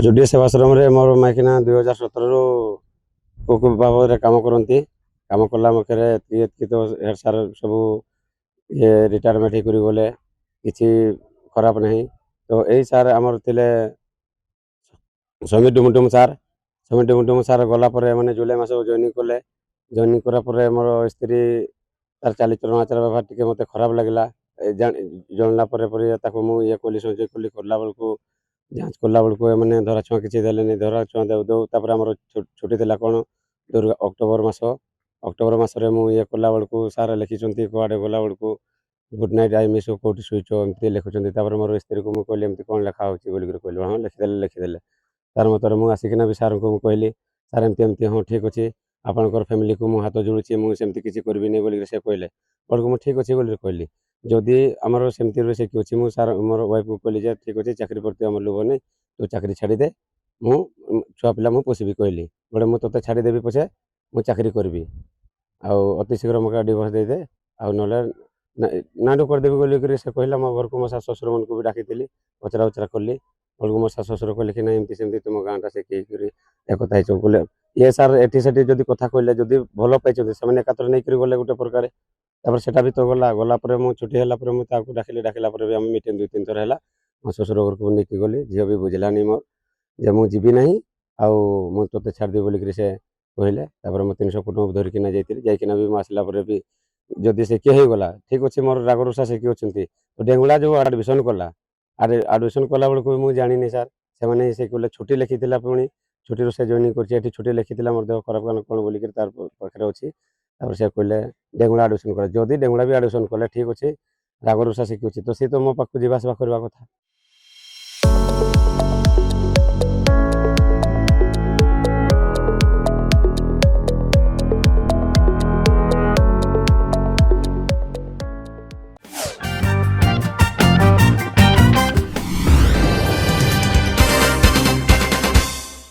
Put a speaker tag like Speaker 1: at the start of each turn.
Speaker 1: ଖଜୁରୀ ସେବାଶ୍ରମରେ ମୋର ମାଇକିନା 2017ରୁ କୋକ୍ ବାବଦରେ କାମ କରନ୍ତି। କାମ କଲା ମୁଖରେ ଏତିକି ତ ହେଡ୍ ସାର୍ ସବୁ ରିଟାୟାରମେଣ୍ଟ ହେଇକରି ଗଲେ, କିଛି ଖରାପ ନାହିଁ। ତ ଏଇ ସାର୍ ଆମର ଥିଲେ ସମୀର ଡୁମୁଡୁମ ସାର୍। ସମୀର ଡୁମୁଡୁମ ସାର୍ ଗଲା ପରେ ମାନେ ଜୁଲାଇ ମାସ ଜଏନିଂ କଲେ। ଜଏନିଂ କଲା ପରେ ମୋର ସ୍ତ୍ରୀ ତାର ଚାଲିଚଳନ ଆଚାର ବ୍ୟବହାର ଟିକେ ମୋତେ ଖରାପ ଲାଗିଲା। ଜାଣିଲା ପରେ ତାକୁ ମୁଁ କଲି, ସହଯୋଗ କଲି। କଲା ବେଳକୁ ଯାଞ୍ଚ କଲା ବେଳକୁ ଏମାନେ ଧରା ଛୁଆଁ କିଛି ଦେଲେନି। ଧରା ଛୁଆଁ ଦେଉ ଦେଉ ତାପରେ ଆମର ଛୁଟି ଥିଲା କ'ଣ ଅକ୍ଟୋବର ମାସ। ଅକ୍ଟୋବର ମାସରେ ମୁଁ କଲା ବେଳକୁ ସାର୍ ଲେଖିଛନ୍ତି କୁଆଡ଼େ ଗଲା ବେଳକୁ good night I miss you, କେଉଁଠି ଶୋଇଛ ଏମିତି ଲେଖୁଛନ୍ତି। ତାପରେ ମୋର ସ୍ତ୍ରୀକୁ ମୁଁ କହିଲି ଏମିତି କ'ଣ ଲେଖା ହେଉଛି ବୋଲିକରି କହିଲି। ହଁ ଲେଖିଦେଲେ। ତାର ମତରେ ମୁଁ ଆସିକିନା ବି ସାର୍ଙ୍କୁ ମୁଁ କହିଲି, ସାର୍ ଏମିତି ଏମିତି, ହଁ ଠିକ୍ ଅଛି, ଆପଣଙ୍କର ଫ୍ୟାମିଲିକୁ ମୁଁ ହାତ ଯୋଡ଼ୁଛି, ମୁଁ ସେମିତି କିଛି କରିବିନି ବୋଲିକରି ସେ କହିଲେ। ବେଳକୁ ମୁଁ ଠିକ୍ ଅଛି ବୋଲି କହିଲି। ଯଦି ଆମର ସେମିତି ରୋଷେଇ ଅଛି, ମୁଁ ସାର୍ ମୋର ୱାଇଫ୍କୁ କହିଲି ଯେ ଠିକ୍ ଅଛି, ଚାକିରି ପ୍ରତି ଆମର ଲୋଭ ନାହିଁ, ତୁ ଚାକିରି ଛାଡ଼ିଦେ, ମୁଁ ଛୁଆ ପିଲା ମୁଁ ପୋଷିବି କହିଲି। ଗୋଟେ ମୁଁ ତୋତେ ଛାଡ଼ିଦେବି ପଛେ ମୁଁ ଚାକିରି କରିବି, ଆଉ ଅତି ଶୀଘ୍ର ମୋତେ ଡିଭୋର୍ସ ଦେଇଦେ, ଆଉ ନହେଲେ ନାଁଠୁ କରିଦେବି ବୋଲିକରି ସେ କହିଲା। ମୋ ଘରକୁ ମୋ ଶାଶୁ ଶ୍ୱଶୁରମାନଙ୍କୁ ବି ଡାକିଥିଲି, ପଚରା ଉଚରା କଲି। ବେଳକୁ ମୋ ଶାଶୁ ଶ୍ୱଶୁର କହିଲେ କି ନାହିଁ ଏମିତି ସେମିତି ତୁମ ଗାଁଟା ସେ ହେଇକରି କଥା ହେଇଛ ବୋଲେ। ସାର୍ ଏଠି ସେଠି ଯଦି କଥା କହିଲେ, ଯଦି ଭଲ ପାଇଛନ୍ତି ସେମାନେ ଏକାଥରେ ନେଇକରି ଗଲେ ଗୋଟେ ପ୍ରକାର। ତାପରେ ସେଟା ବି ତ ଗଲା ପରେ ମୁଁ ଛୁଟି ହେଲା ପରେ ମୁଁ ତାକୁ ଡାକିଲା ପରେ ବି ଆମେ ମିଟିଂ 2-3 ଥର ହେଲା। ମୋ ଶ୍ୱଶୁର ଘରକୁ ନେଇକି ଗଲି। ଝିଅ ବି ବୁଝିଲାନି ମୋର ଯେ ମୁଁ ଯିବି ନାହିଁ, ଆଉ ମୁଁ ତୋତେ ଛାଡ଼ିଦେବି ବୋଲିକରି ସେ କହିଲେ। ତାପରେ ମୁଁ 300 କୁଟୁମ୍ବ ଧରିକିନା ଯାଇଥିଲି। ଯାଇକିନା ବି ମୁଁ ଆସିଲା ପରେ ବି ଯଦି ସେ କିଏ ହେଇଗଲା, ଠିକ୍ ଅଛି, ମୋର ରାଗ ରୁଷା ସେ କିଏ ଅଛନ୍ତି। ତ ଡେଙ୍ଗୁଳା ଯେଉଁ ଆଡ଼ମିସନ୍ କଲା, ଆଡ଼ମିସନ୍ କଲା ବେଳକୁ ମୁଁ ଜାଣିନି ସାର୍, ସେମାନେ ସେ କହିଲେ ଛୁଟି ଲେଖିଥିଲା, ପୁଣି ଛୁଟିରୁ ସେ ଜଏନିଂ କରିଛି। ଏଠି ଛୁଟି ଲେଖିଥିଲା, ମୋର ଦେହ ଖରାପ କ'ଣ ବୋଲିକରି ତାର ପାଖରେ ଅଛି। ତାପରେ ସେ କହିଲେ ଡେଙ୍ଗୁଳା ଆଡ଼ମିସନ୍ କଲେ। ଯଦି ଡେଙ୍ଗୁଳା ବି ଆଡ଼ମିସନ୍ କଲେ ଠିକ୍ ଅଛି, ରାଗ ରୁଷା ସେ କିଏ ଅଛି, ତ ସେ ତ ମୋ ପାଖକୁ ଯିବା ଆସିବା କରିବା କଥା।